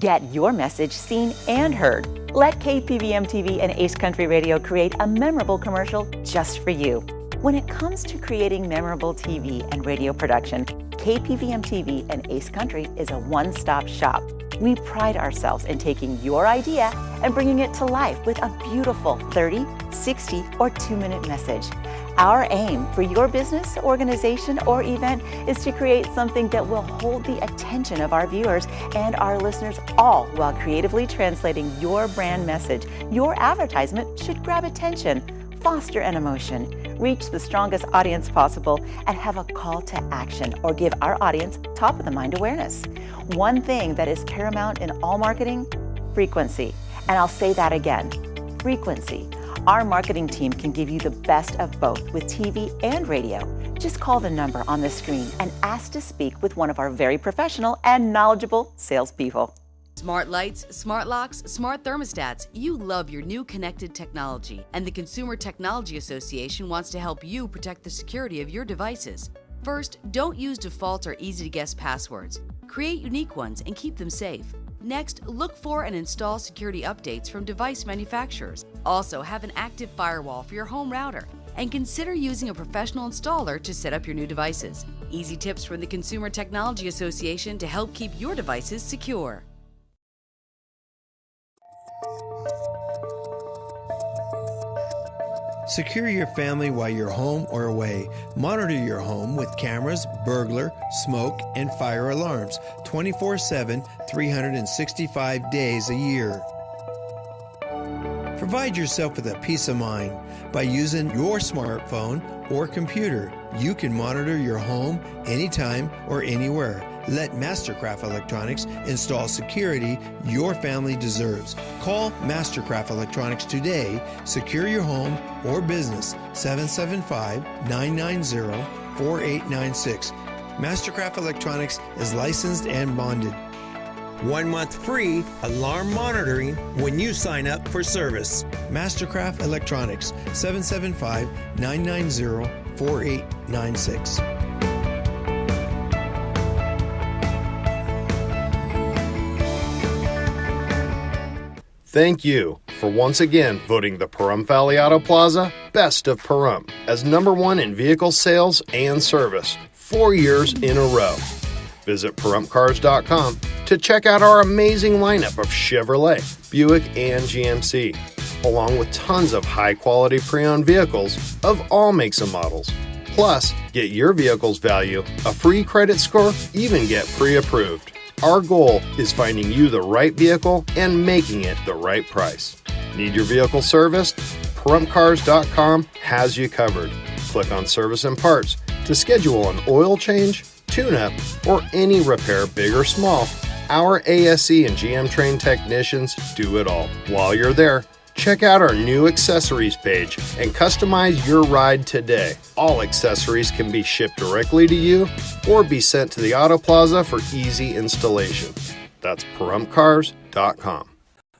Get your message seen and heard. Let KPVM TV and Ace Country Radio create a memorable commercial just for you. When it comes to creating memorable TV and radio production, KPVM TV and Ace Country is a one-stop shop. We pride ourselves in taking your idea and bringing it to life with a beautiful 30, 60, or 2-minute message. Our aim for your business, organization, or event is to create something that will hold the attention of our viewers and our listeners, all while creatively translating your brand message. Your advertisement should grab attention, foster an emotion, reach the strongest audience possible, and have a call to action or give our audience top-of-the-mind awareness. One thing that is paramount in all marketing: frequency. And I'll say that again, frequency. Our marketing team can give you the best of both with TV and radio. Just call the number on the screen and ask to speak with one of our very professional and knowledgeable salespeople. Smart lights, smart locks, smart thermostats. You love your new connected technology, and the Consumer Technology Association wants to help you protect the security of your devices. First, don't use default or easy-to-guess passwords. Create unique ones and keep them safe. Next, look for and install security updates from device manufacturers. Also, have an active firewall for your home router. And consider using a professional installer to set up your new devices. Easy tips from the Consumer Technology Association to help keep your devices secure. Secure your family while you're home or away. Monitor your home with cameras, burglar, smoke, and fire alarms 24/7, 365 days a year. Provide yourself with a peace of mind by using your smartphone or computer. You can monitor your home anytime or anywhere. Let Mastercraft Electronics install security your family deserves. Call Mastercraft Electronics today. Secure your home or business. 775-990-4896. Mastercraft Electronics is licensed and bonded. 1 month free alarm monitoring when you sign up for service. Mastercraft Electronics, 775-990-4896. Thank you for once again voting the Pahrump Valley Auto Plaza Best of Pahrump as #1 in vehicle sales and service 4 years in a row. Visit PahrumpCars.com to check out our amazing lineup of Chevrolet, Buick, and GMC, along with tons of high-quality pre-owned vehicles of all makes and models. Plus, get your vehicle's value, a free credit score, even get pre-approved. Our goal is finding you the right vehicle and making it the right price. Need your vehicle serviced? PahrumpCars.com has you covered. Click on Service and Parts to schedule an oil change, tune-up, or any repair, big or small. Our ASE and GM trained technicians do it all. While you're there, check out our new accessories page and customize your ride today. All accessories can be shipped directly to you or be sent to the Auto Plaza for easy installation. That's PahrumpCars.com.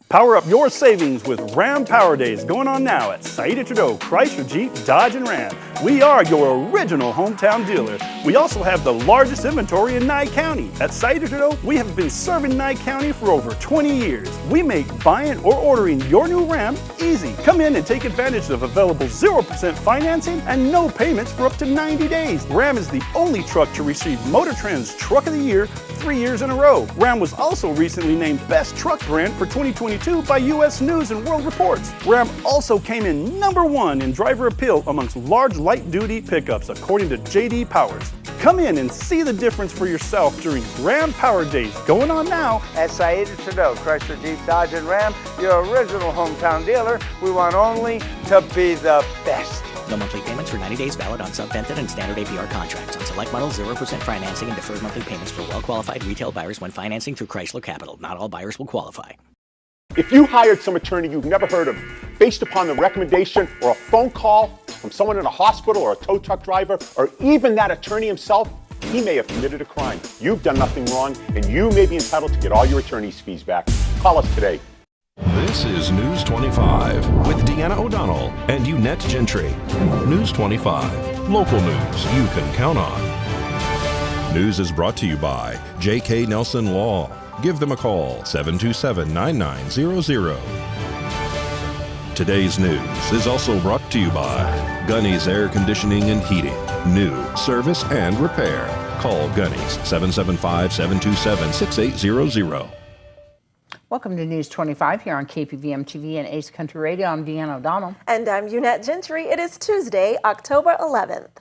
Power up your savings with Ram Power Days going on now at Saida Trudeau, Chrysler, Jeep, Dodge, and Ram. We are your original hometown dealer. We also have the largest inventory in Nye County. At Saida Trudeau, we have been serving Nye County for over 20 years. We make buying or ordering your new Ram easy. Come in and take advantage of available 0% financing and no payments for up to 90 days. Ram is the only truck to receive Motor Trend's Truck of the Year 3 years in a row. Ram was also recently named Best Truck Brand for 2022 by U.S. News and World Reports. Ram also came in #1 in driver appeal amongst large light-duty pickups, according to J.D. Powers. Come in and see the difference for yourself during Ram Power Days going on now at Saida Trudeau, Chrysler, Jeep, Dodge, and Ram, your original hometown dealer. We want only to be the best. No monthly payments for 90 days, valid on subvented and standard APR contracts. On select models, 0% financing and deferred monthly payments for well-qualified retail buyers when financing through Chrysler Capital. Not all buyers will qualify. If you hired some attorney you've never heard of, based upon the recommendation or a phone call from someone in a hospital or a tow truck driver, or even that attorney himself, he may have committed a crime. You've done nothing wrong, and you may be entitled to get all your attorney's fees back. Call us today. This is News 25 with Deanna O'Donnell and Unette Gentry. News 25, local news you can count on. News is brought to you by J.K. Nelson Law, Give them a call, 727-9900. Today's news is also brought to you by Gunny's Air Conditioning and Heating. New service and repair. Call Gunny's 775-727-6800. Welcome to News 25 here on KPVM TV and Ace Country Radio. I'm Deanna O'Donnell. And I'm Unette Gentry. It is Tuesday, October 11th.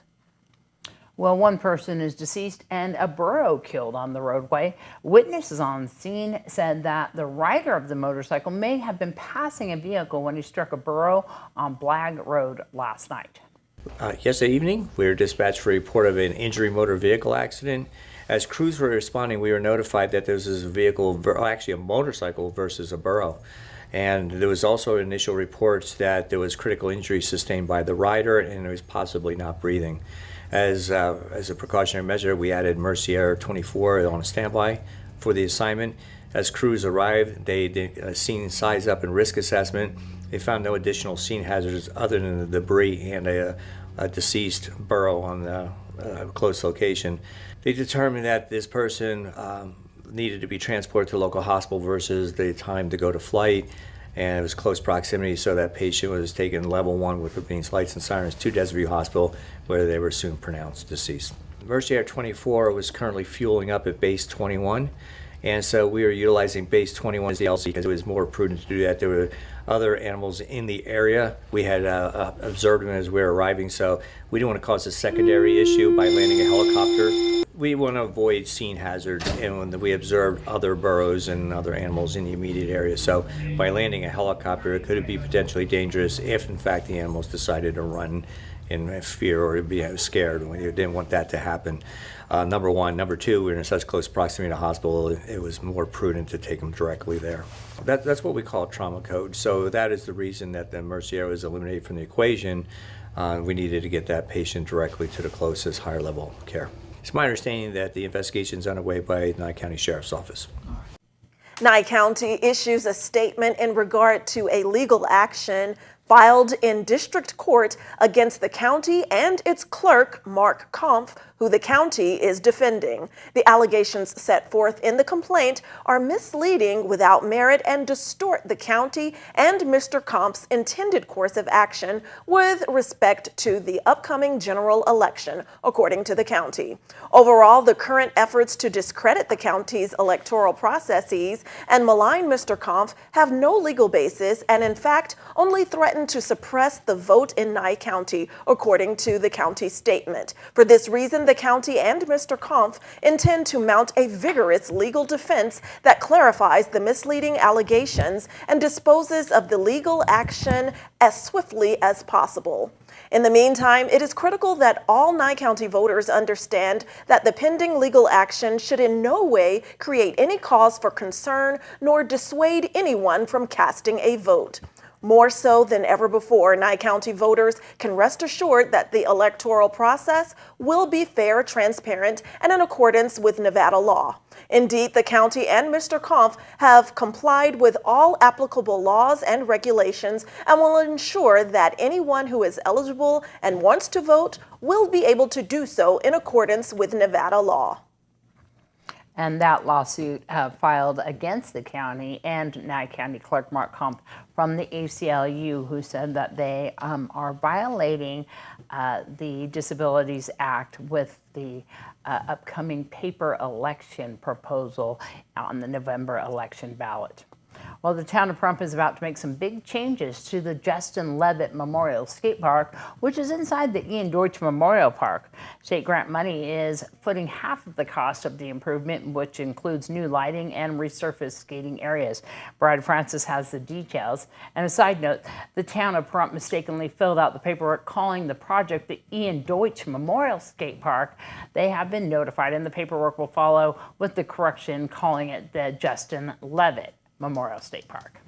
Well, one person is deceased and a burro killed on the roadway. Witnesses on scene said that the rider of the motorcycle may have been passing a vehicle when he struck a burro on Blagg Road last night. Yesterday evening, we were dispatched for a report of an injury motor vehicle accident. As crews were responding, we were notified that there was a vehicle, actually a motorcycle versus a burro. And there was also initial reports that there was critical injury sustained by the rider and it was possibly not breathing. As a precautionary measure, we added Mercier 24 on a standby for the assignment. As crews arrived, they did a scene size up and risk assessment. They found no additional scene hazards other than the debris and a deceased burro on the close location. They determined that this person needed to be transported to a local hospital versus the time to go to flight, and it was close proximity, so that patient was taken level 1 with Providence Lights and Sirens to Desert View Hospital, where they were soon pronounced deceased. Mercier 24 was currently fueling up at base 21, and so we were utilizing base 21 as the LC because it was more prudent to do that. There were other animals in the area. We had observed them as we were arriving, so we didn't want to cause a secondary issue by landing a helicopter. We want to avoid scene hazards, and when we observed other burros and other animals in the immediate area. So by landing a helicopter, it could be potentially dangerous if, in fact, the animals decided to run in fear or be scared. We didn't want that to happen. Number one. Number two, we're in such close proximity to hospital, it was more prudent to take them directly there. That's what we call trauma code. So that is the reason that the Mercier was eliminated from the equation. We needed to get that patient directly to the closest higher level of care. It's my understanding that the investigation is underway by Nye County Sheriff's Office. Nye County issues a statement in regard to a legal action filed in district court against the county and its clerk, Mark Kampf, who the county is defending. The allegations set forth in the complaint are misleading, without merit, and distort the county and Mr. Kampf's intended course of action with respect to the upcoming general election, according to the county. Overall, the current efforts to discredit the county's electoral processes and malign Mr. Kampf have no legal basis and, in fact, only threaten to suppress the vote in Nye County, according to the county statement. For this reason, the county and Mr. Kampf intend to mount a vigorous legal defense that clarifies the misleading allegations and disposes of the legal action as swiftly as possible. In the meantime, it is critical that all Nye County voters understand that the pending legal action should in no way create any cause for concern nor dissuade anyone from casting a vote. More so than ever before, Nye County voters can rest assured that the electoral process will be fair, transparent, and in accordance with Nevada law. Indeed, the county and Mr. Kampf have complied with all applicable laws and regulations and will ensure that anyone who is eligible and wants to vote will be able to do so in accordance with Nevada law. And that lawsuit filed against the county and Nye County Clerk Mark Kampf from the ACLU, who said that they are violating the Disabilities Act with the upcoming paper election proposal on the November election ballot. Well, the town of Pahrump is about to make some big changes to the Justin Levitt Memorial Skate Park, which is inside the Ian Deutsch Memorial Park. State grant money is footing half of the cost of the improvement, which includes new lighting and resurfaced skating areas. Brad Francis has the details. And a side note, the town of Pahrump mistakenly filled out the paperwork calling the project the Ian Deutsch Memorial Skate Park. They have been notified, and the paperwork will follow with the correction calling it the Justin Levitt Memorial State Park.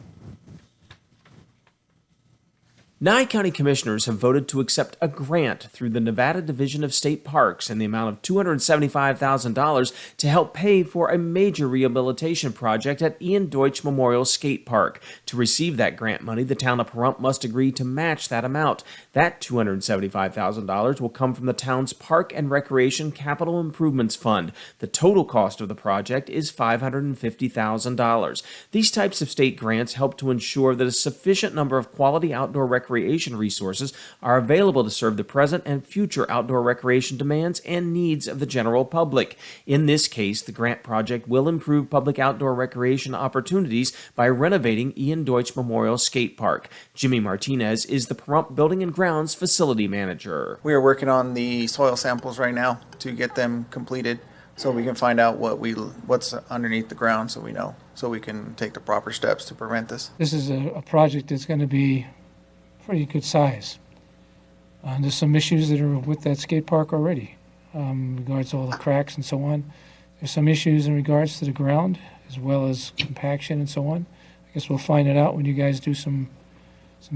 Nye County Commissioners have voted to accept a grant through the Nevada Division of State Parks in the amount of $275,000 to help pay for a major rehabilitation project at Ian Deutsch Memorial Skate Park. To receive that grant money, the town of Pahrump must agree to match that amount. That $275,000 will come from the town's Park and Recreation Capital Improvements Fund. The total cost of the project is $550,000. These types of state grants help to ensure that a sufficient number of quality outdoor recreation resources are available to serve the present and future outdoor recreation demands and needs of the general public. In this case, the grant project will improve public outdoor recreation opportunities by renovating Ian Deutsch Memorial Skate Park. Jimmy Martinez is the Pahrump Building and Grounds Facility Manager. We are working on the soil samples right now to get them completed so we can find out what's underneath the ground so we know, so we can take the proper steps to prevent this. This is a project that's going to be pretty good size. There's some issues that are with that skate park already, in regards to all the cracks and so on. There's some issues in regards to the ground, as well as compaction and so on. I guess we'll find it out when you guys do some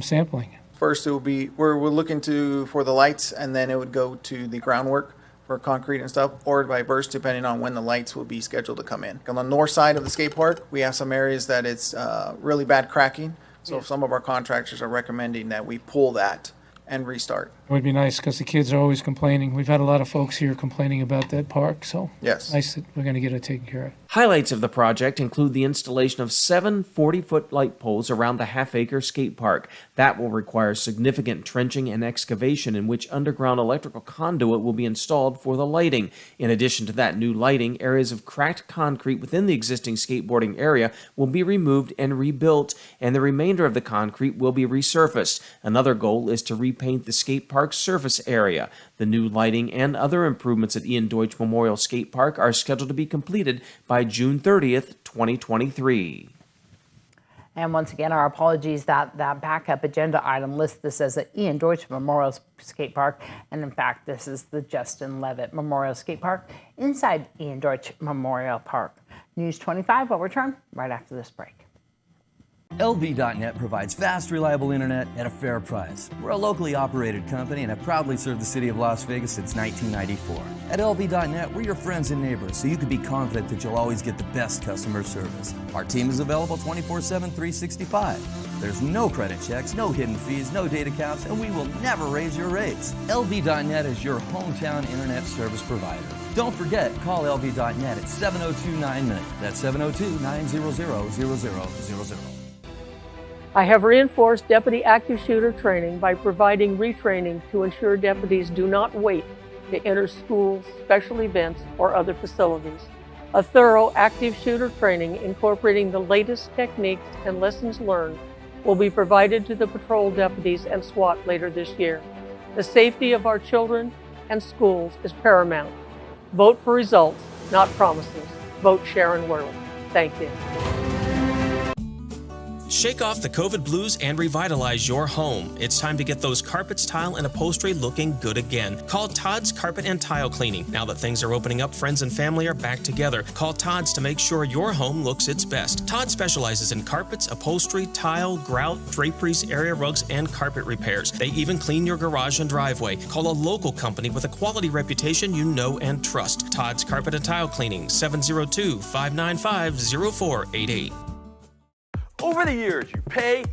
sampling. First, it will be we're looking for the lights, and then it would go to the groundwork for concrete and stuff, or by burst, depending on when the lights will be scheduled to come in. On the north side of the skate park, we have some areas that it's really bad cracking. So some of our contractors are recommending that we pull that and restart. It would be nice because the kids are always complaining. We've had a lot of folks here complaining about that park, so yes, nice that we're going to get it taken care of. Highlights of the project include the installation of 7 40-foot light poles around the half-acre skate park. That will require significant trenching and excavation in which underground electrical conduit will be installed for the lighting. In addition to that new lighting, areas of cracked concrete within the existing skateboarding area will be removed and rebuilt, and the remainder of the concrete will be resurfaced. Another goal is to repaint the skate park surface area. The new lighting and other improvements at Ian Deutsch Memorial Skate Park are scheduled to be completed by June 30th, 2023. And once again, our apologies that backup agenda item lists this as the Ian Deutsch Memorial Skate Park. And in fact, this is the Justin Levitt Memorial Skate Park inside Ian Deutsch Memorial Park. News 25 will return right after this break. LV.net provides fast, reliable internet at a fair price. We're a locally operated company and have proudly served the city of Las Vegas since 1994. At LV.net, we're your friends and neighbors, so you can be confident that you'll always get the best customer service. Our team is available 24/7, 365. There's no credit checks, no hidden fees, no data caps, and we will never raise your rates. LV.net is your hometown internet service provider. Don't forget, call LV.net at 702-9-MINUTE. That's 702-900-0000. I have reinforced deputy active shooter training by providing retraining to ensure deputies do not wait to enter schools, special events, or other facilities. A thorough active shooter training incorporating the latest techniques and lessons learned will be provided to the patrol deputies and SWAT later this year. The safety of our children and schools is paramount. Vote for results, not promises. Vote Sharon Worley. Thank you. Shake off the COVID blues and revitalize your home. It's time to get those carpets, tile, and upholstery looking good again. Call Todd's Carpet and Tile Cleaning. Now that things are opening up, friends and family are back together. Call Todd's to make sure your home looks its best. Todd specializes in carpets, upholstery, tile, grout, draperies, area rugs, and carpet repairs. They even clean your garage and driveway. Call a local company with a quality reputation you know and trust. Todd's Carpet and Tile Cleaning, 702-595-0488. Over the years, you pay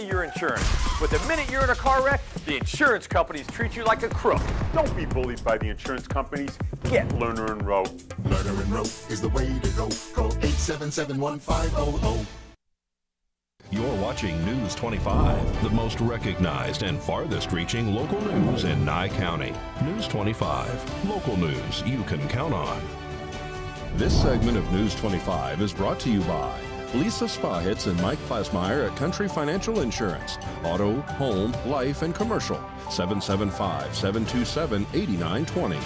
your insurance. But the minute you're in a car wreck, the insurance companies treat you like a crook. Don't be bullied by the insurance companies. Get Lerner and Rowe. Lerner and Rowe is the way to go. Call 877-1500. You're watching News 25, the most recognized and farthest reaching local news in Nye County. News 25, local news you can count on. This segment of News 25 is brought to you by Lisa Spahitz and Mike Plasmeyer at Country Financial Insurance. Auto, home, life, and commercial. 775-727-8920.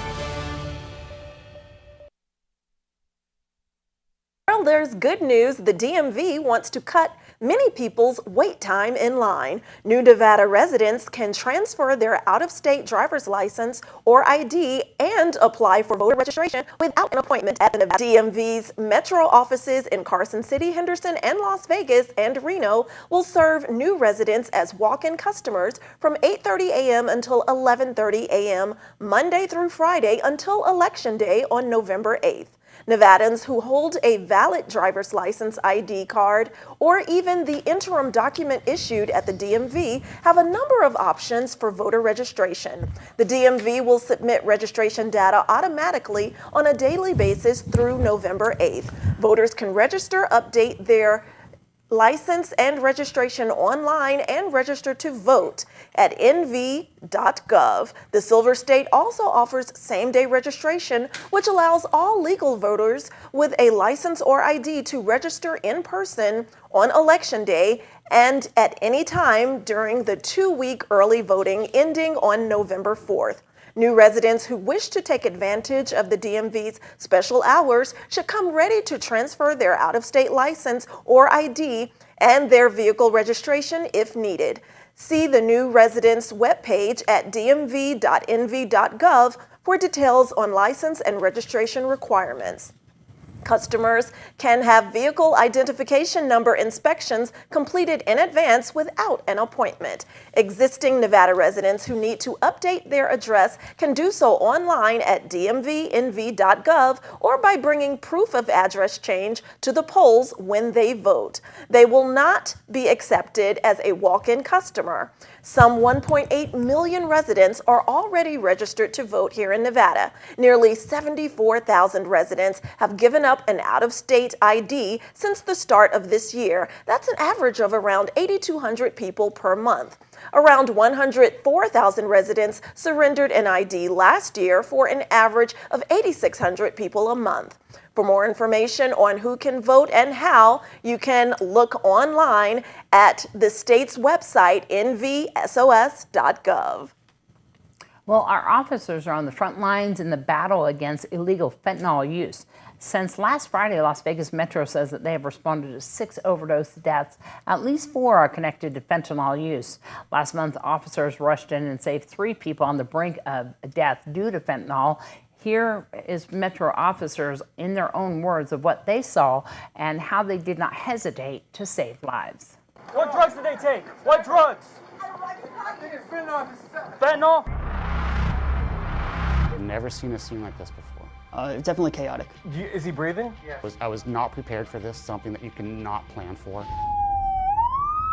Well, there's good news. The DMV wants to cut many people's wait time in line. New Nevada residents can transfer their out-of-state driver's license or ID and apply for voter registration without an appointment at the Nevada DMV's metro offices in Carson City, Henderson, and Las Vegas and Reno will serve new residents as walk-in customers from 8:30 a.m. until 11:30 a.m. Monday through Friday until Election Day on November 8th. Nevadans who hold a valid driver's license ID card or even the interim document issued at the DMV have a number of options for voter registration. The DMV will submit registration data automatically on a daily basis through November 8th. Voters can register, update their license and registration online and register to vote at nv.gov. The Silver State also offers same-day registration, which allows all legal voters with a license or ID to register in person on Election Day and at any time during the 2-week early voting ending on November 4th. New residents who wish to take advantage of the DMV's special hours should come ready to transfer their out-of-state license or ID and their vehicle registration if needed. See the new residents' webpage at dmv.nv.gov for details on license and registration requirements. Customers can have vehicle identification number inspections completed in advance without an appointment. Existing Nevada residents who need to update their address can do so online at dmv.nv.gov or by bringing proof of address change to the polls when they vote. They will not be accepted as a walk-in customer. Some 1.8 million residents are already registered to vote here in Nevada. Nearly 74,000 residents have given up an out-of-state ID since the start of this year. That's an average of around 8,200 people per month. Around 104,000 residents surrendered an ID last year for an average of 8,600 people a month. For more information on who can vote and how, you can look online at the state's website, nvsos.gov. Well, our officers are on the front lines in the battle against illegal fentanyl use. Since last Friday, Las Vegas Metro says that they have responded to 6 overdose deaths. At least 4 are connected to fentanyl use. Last month, officers rushed in and saved 3 people on the brink of death due to fentanyl. Here is Metro officers in their own words of what they saw and how they did not hesitate to save lives. What drugs did they take? What drugs? Fentanyl? I've never seen a scene like this before. It's definitely chaotic. Is he breathing? Yeah. I was not prepared for this, something that you cannot plan for.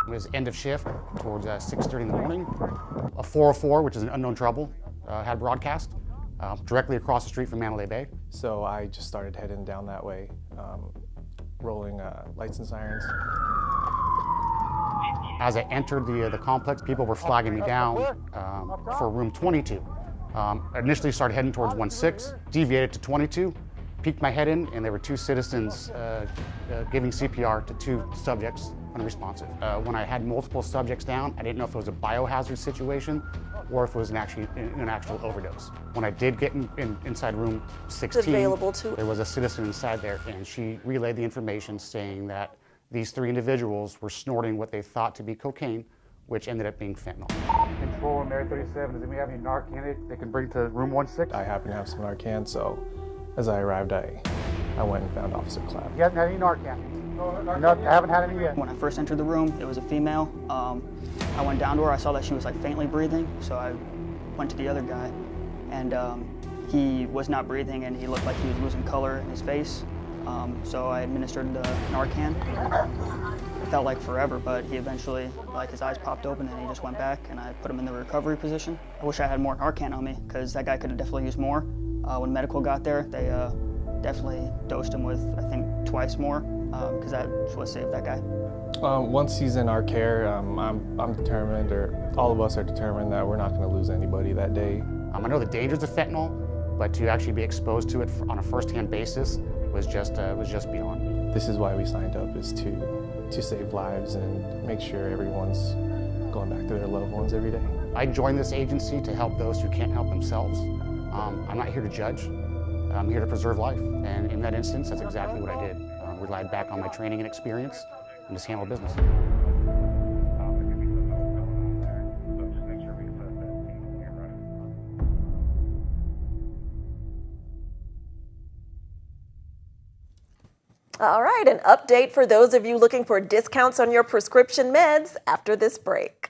It was end of shift towards 6:30 in the morning. A 404, which is an unknown trouble, had broadcast directly across the street from Mandalay Bay. So I just started heading down that way, rolling lights and sirens. As I entered the complex, people were flagging me down for room 22. Initially started heading towards 16, deviated to 22, peeked my head in, and there were 2 citizens giving CPR to 2 subjects unresponsive. When I had multiple subjects down, I didn't know if it was a biohazard situation or if it was an actual overdose. When I did get inside room 16, there was a citizen inside there, and she relayed the information saying that these 3 individuals were snorting what they thought to be cocaine, which ended up being fentanyl. Control on Area 37, does anybody have any Narcan they can bring to room 16? I happen to have some Narcan, so as I arrived, I went and found Officer Clapp. You haven't had any Narcan? No, I haven't had any yet. When I first entered the room, it was a female. I went down to her, I saw that she was like faintly breathing, so I went to the other guy, and he was not breathing and he looked like he was losing color in his face. So I administered the Narcan. It felt like forever, but he eventually, like, his eyes popped open and he just went back, and I put him in the recovery position. I wish I had more Narcan on me, because that guy could have definitely used more. When medical got there, they definitely dosed him with, I think, twice more, because that's what saved that guy. Once he's in our care, I'm determined, or all of us are determined, that we're not going to lose anybody that day. I know the dangers of fentanyl, but to actually be exposed to it on a first-hand basis was just beyond. This is why we signed up, is to save lives and make sure everyone's going back to their loved ones every day. I joined this agency to help those who can't help themselves. I'm not here to judge. I'm here to preserve life, and in that instance, that's exactly what I did. Relied back on my training and experience and just handled business. All right, an update for those of you looking for discounts on your prescription meds after this break.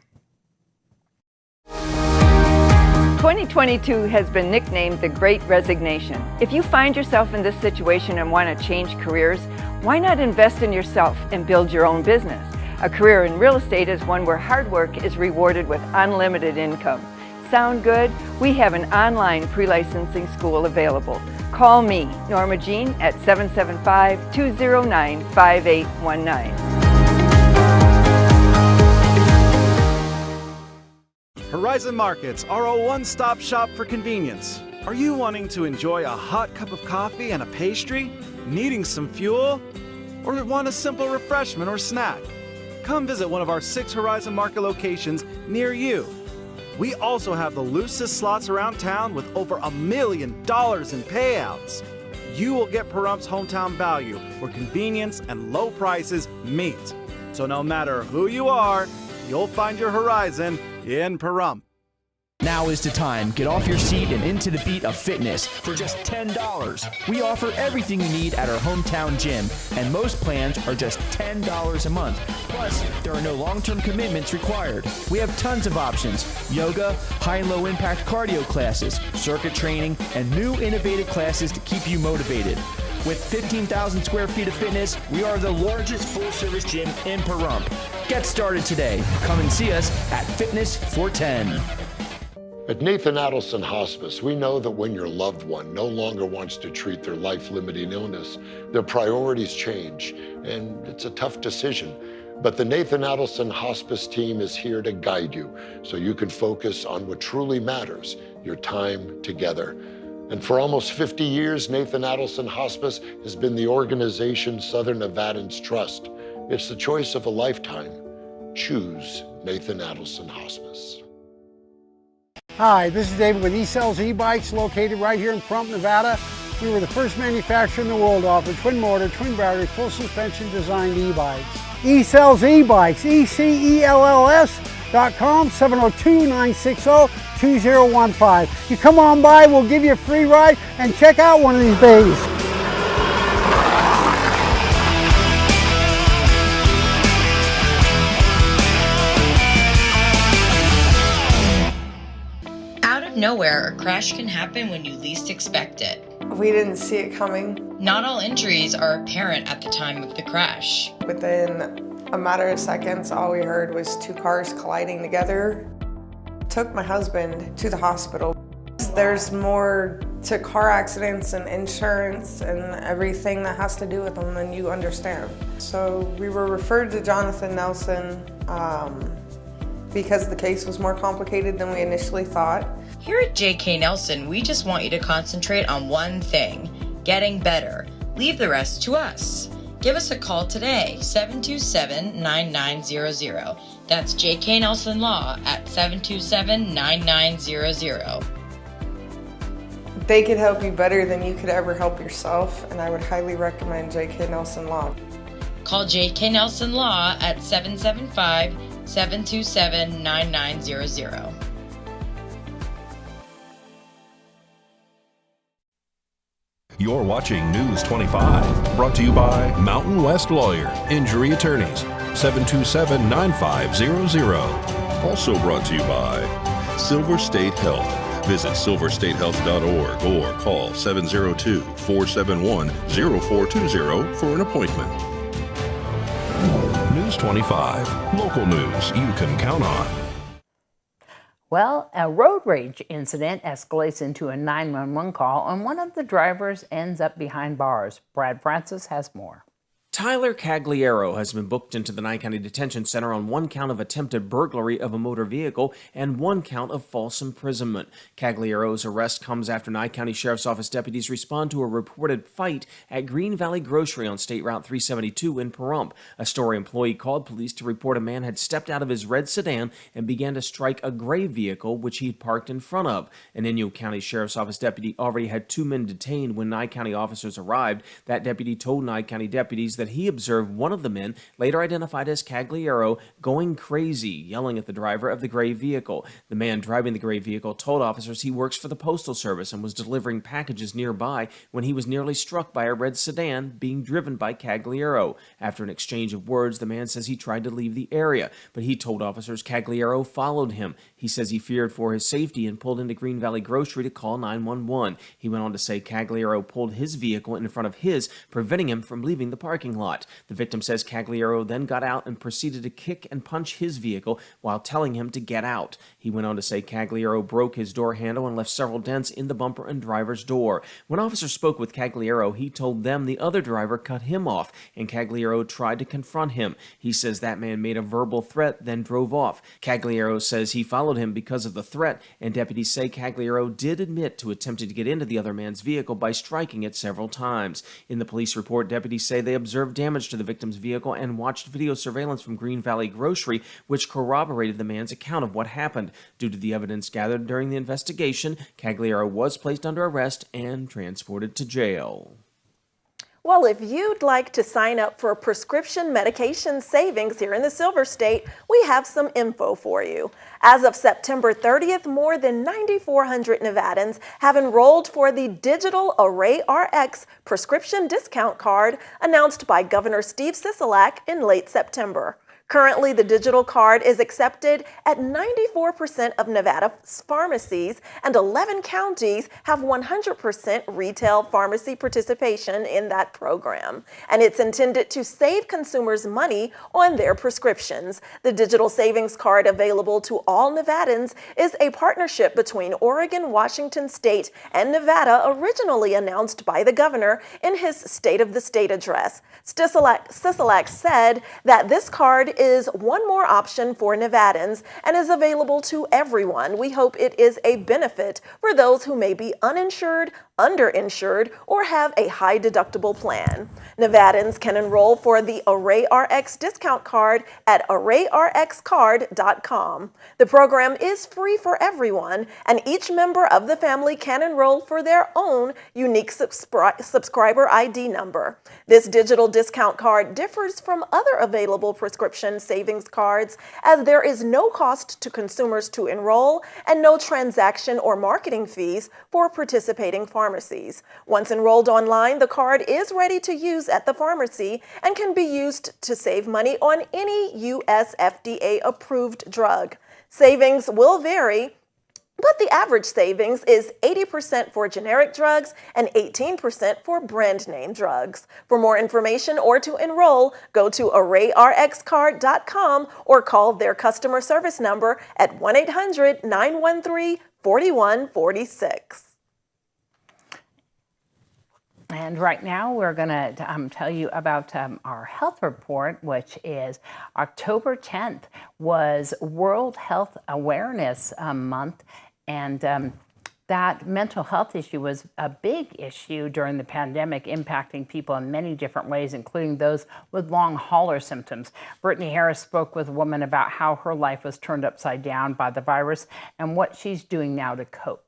2022 has been nicknamed the Great Resignation. If you find yourself in this situation and want to change careers, why not invest in yourself and build your own business? A career in real estate is one where hard work is rewarded with unlimited income. Sound good? We have an online pre-licensing school available. Call me, Norma Jean, at 775-209-5819. Horizon Markets are a one-stop shop for convenience. Are you wanting to enjoy a hot cup of coffee and a pastry? Needing some fuel? Or want a simple refreshment or snack? Come visit one of our 6 Horizon Market locations near you. We also have the loosest slots around town with over $1 million in payouts. You will get Pahrumph's hometown value, where convenience and low prices meet. So no matter who you are, you'll find your Horizon in Pahrump. Now is the time. Get off your seat and into the beat of fitness for just $10. We offer everything you need at our hometown gym, and most plans are just $10 a month. Plus, there are no long-term commitments required. We have tons of options: yoga, high and low impact cardio classes, circuit training, and new innovative classes to keep you motivated. With 15,000 square feet of fitness, we are the largest full-service gym in Pahrump. Get started today. Come and see us at Fitness 410. At Nathan Adelson Hospice, we know that when your loved one no longer wants to treat their life-limiting illness, their priorities change, and it's a tough decision. But the Nathan Adelson Hospice team is here to guide you so you can focus on what truly matters, your time together. And for almost 50 years, Nathan Adelson Hospice has been the organization Southern Nevadans trust. It's the choice of a lifetime. Choose Nathan Adelson Hospice. Hi, this is David with eCells e-bikes, located right here in Pahrump, Nevada. We were the first manufacturer in the world to offer twin motor, twin battery, full suspension designed e-bikes. eCells e-bikes, ECELLS.com, 702-960-2015. You come on by, we'll give you a free ride and check out one of these babies. Nowhere, a crash can happen when you least expect it. We didn't see it coming. Not all injuries are apparent at the time of the crash. Within a matter of seconds, all we heard was 2 cars colliding together. Took my husband to the hospital. There's more to car accidents and insurance and everything that has to do with them than you understand. So we were referred to Jonathan Nelson because the case was more complicated than we initially thought. Here at JK Nelson, we just want you to concentrate on one thing: getting better. Leave the rest to us. Give us a call today, 727-9900. That's JK Nelson Law at 727-9900. They could help you better than you could ever help yourself, and I would highly recommend JK Nelson Law. Call JK Nelson Law at 775-727-9900. You're watching News 25, brought to you by Mountain West Lawyer, Injury Attorneys, 727-9500. Also brought to you by Silver State Health. Visit silverstatehealth.org or call 702-471-0420 for an appointment. News 25, local news you can count on. Well, a road rage incident escalates into a 911 call, and one of the drivers ends up behind bars. Brad Francis has more. Tyler Cagliero has been booked into the Nye County Detention Center on 1 count of attempted burglary of a motor vehicle and 1 count of false imprisonment. Cagliero's arrest comes after Nye County Sheriff's Office deputies respond to a reported fight at Green Valley Grocery on State Route 372 in Pahrump. A Story employee called police to report a man had stepped out of his red sedan and began to strike a gray vehicle which he had parked in front of. An Inyo County Sheriff's Office deputy already had 2 men detained when Nye County officers arrived. That deputy told Nye County deputies that said he observed one of the men, later identified as Cagliaro, going crazy, yelling at the driver of the gray vehicle. The man driving the gray vehicle told officers he works for the Postal Service and was delivering packages nearby when he was nearly struck by a red sedan being driven by Cagliaro. After an exchange of words, the man says he tried to leave the area, but he told officers Cagliaro followed him. He says he feared for his safety and pulled into Green Valley Grocery to call 911. He went on to say Cagliaro pulled his vehicle in front of his, preventing him from leaving the parking lot. The victim says Cagliaro then got out and proceeded to kick and punch his vehicle while telling him to get out. He went on to say Cagliaro broke his door handle and left several dents in the bumper and driver's door. When officers spoke with Cagliaro, he told them the other driver cut him off, and Cagliaro tried to confront him. He says that man made a verbal threat, then drove off. Cagliaro says he followed him because of the threat, and deputies say Cagliaro did admit to attempting to get into the other man's vehicle by striking it several times. In the police report, deputies say they observed damage to the victim's vehicle and watched video surveillance from Green Valley Grocery, which corroborated the man's account of what happened. Due to the evidence gathered during the investigation, Cagliaro was placed under arrest and transported to jail. Well, if you'd like to sign up for prescription medication savings here in the Silver State, we have some info for you. As of September 30th, more than 9,400 Nevadans have enrolled for the digital Array RX prescription discount card announced by Governor Steve Sisolak in late September. Currently, the digital card is accepted at 94% of Nevada's pharmacies, and 11 counties have 100% retail pharmacy participation in that program. And it's intended to save consumers money on their prescriptions. The digital savings card, available to all Nevadans, is a partnership between Oregon, Washington State, and Nevada, originally announced by the governor in his State of the State address. Sisolak said that this card is one more option for Nevadans and is available to everyone. We hope it is a benefit for those who may be uninsured, underinsured, or have a high deductible plan. Nevadans can enroll for the Array RX discount card at ArrayRxCard.com. The program is free for everyone, and each member of the family can enroll for their own unique subscriber ID number. This digital discount card differs from other available prescription savings cards, as there is no cost to consumers to enroll and no transaction or marketing fees for participating pharmacies. Once enrolled online, the card is ready to use at the pharmacy and can be used to save money on any U.S. FDA-approved drug. Savings will vary, but the average savings is 80% for generic drugs and 18% for brand name drugs. For more information or to enroll, go to ArrayRxCard.com or call their customer service number at 1-800-913-4146. And right now we're going to tell you about our health report, which is October 10th was World Health Awareness Month. And that mental health issue was a big issue during the pandemic, impacting people in many different ways, including those with long hauler symptoms. Brittany Harris spoke with a woman about how her life was turned upside down by the virus and what she's doing now to cope.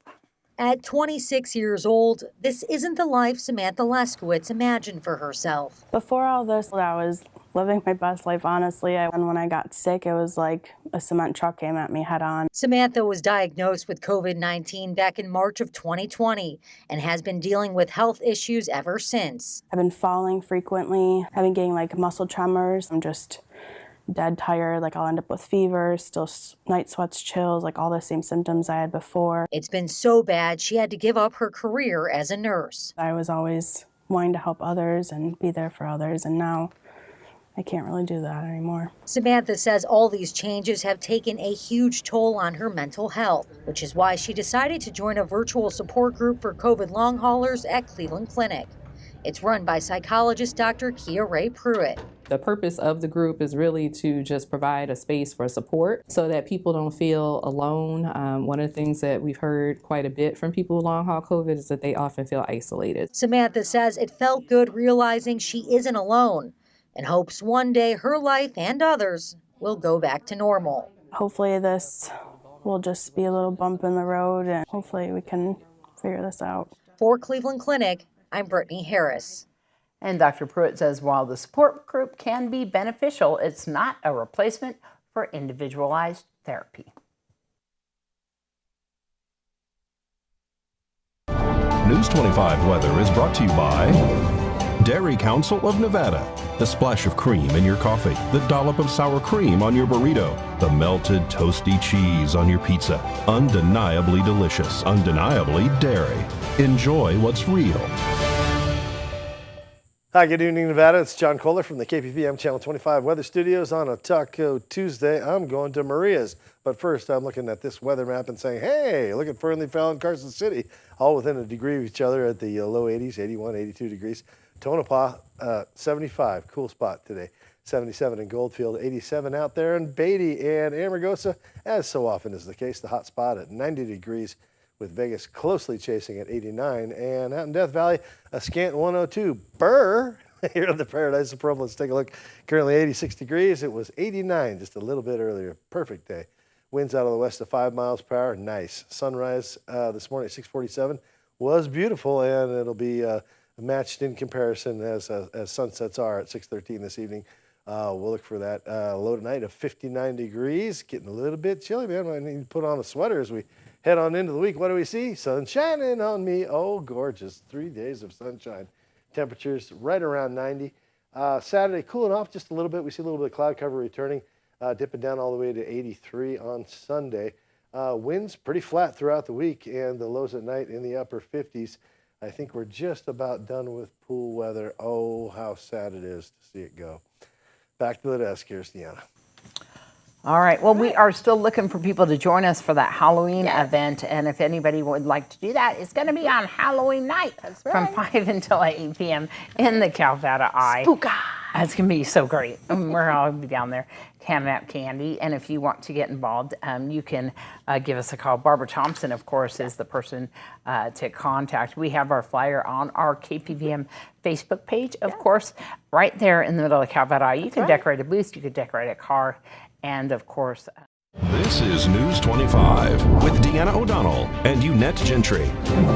At 26 years old, this isn't the life Samantha Leskowitz imagined for herself. Before all this, I was living my best life, honestly. And when I got sick, it was like a cement truck came at me head on. Samantha was diagnosed with COVID-19 back in March of 2020 and has been dealing with health issues ever since. I've been falling frequently. I've been getting like muscle tremors. I'm just dead tired, like I'll end up with fever, still night sweats, chills, like all the same symptoms I had before. It's been so bad she had to give up her career as a nurse. I was always wanting to help others and be there for others, and now I can't really do that anymore. Samantha says all these changes have taken a huge toll on her mental health, which is why she decided to join a virtual support group for COVID long haulers at Cleveland Clinic. It's run by psychologist Dr. Kia Ray Pruitt. The purpose of the group is really to just provide a space for support so that people don't feel alone. One of the things that we've heard quite a bit from people with long haul COVID is that they often feel isolated. Samantha says it felt good realizing she isn't alone and hopes one day her life and others will go back to normal. Hopefully this will just be a little bump in the road, and hopefully we can figure this out. For Cleveland Clinic, I'm Brittany Harris. And Dr. Pruitt says while the support group can be beneficial, it's not a replacement for individualized therapy. News 25 weather is brought to you by Dairy Council of Nevada. The splash of cream in your coffee, the dollop of sour cream on your burrito, the melted toasty cheese on your pizza. Undeniably delicious, undeniably dairy. Enjoy what's real. Hi, good evening, Nevada. It's John Kohler from the KPVM Channel 25 Weather Studios on a Taco Tuesday. I'm going to Maria's. But first, I'm looking at this weather map and saying, hey, look at Fernley, Fallon, Carson City, all within a degree of each other at the low 80s, 81, 82 degrees. Tonopah, 75, cool spot today. 77 in Goldfield, 87 out there in Beatty and Amargosa, as so often is the case, the hot spot at 90 degrees with Vegas closely chasing at 89. And out in Death Valley, a scant 102. Burr, here in the Paradise of Pearl. Let's take a look. Currently 86 degrees. It was 89 just a little bit earlier. Perfect day. Winds out of the west of 5 miles per hour. Nice. Sunrise this morning at 6:47 was beautiful, and it'll be matched in comparison as sunsets are at 6:13 this evening. We'll look for that low tonight of 59 degrees. Getting a little bit chilly, man. I need to put on a sweater as we head on into the week. What do we see? Sun shining on me. Oh, gorgeous. 3 days of sunshine. Temperatures right around 90. Saturday, cooling off just a little bit. We see a little bit of cloud cover returning, dipping down all the way to 83 on Sunday. Winds pretty flat throughout the week, and the lows at night in the upper 50s. I think we're just about done with pool weather. Oh, how sad it is to see it go. Back to the desk. Here's Deanna. All right. Well, we are still looking for people to join us for that Halloween event. And if anybody would like to do that, it's going to be on Halloween night from 5 until 8 p.m. in the Calvada Eye. Spooka. It's going to be so great. We're all going to be down there handing out candy. And if you want to get involved, you can give us a call. Barbara Thompson, of course, is the person to contact. We have our flyer on our KPVM Facebook page, of course, right there in the middle of the Calvada Eye. You can decorate a booth. You could decorate a car. And, of course... This is News 25 with Deanna O'Donnell and Unette Gentry.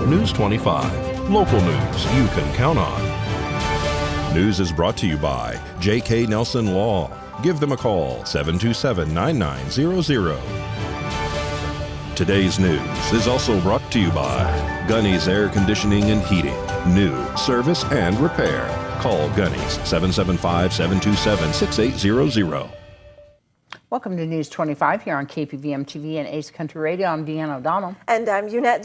News 25, local news you can count on. News is brought to you by J.K. Nelson Law. Give them a call, 727-9900. Today's news is also brought to you by Gunny's Air Conditioning and Heating. New service and repair. Call Gunny's, 775-727-6800. Welcome to News 25 here on KPVM TV and Ace Country Radio. I'm Deanna O'Donnell. And I'm Unette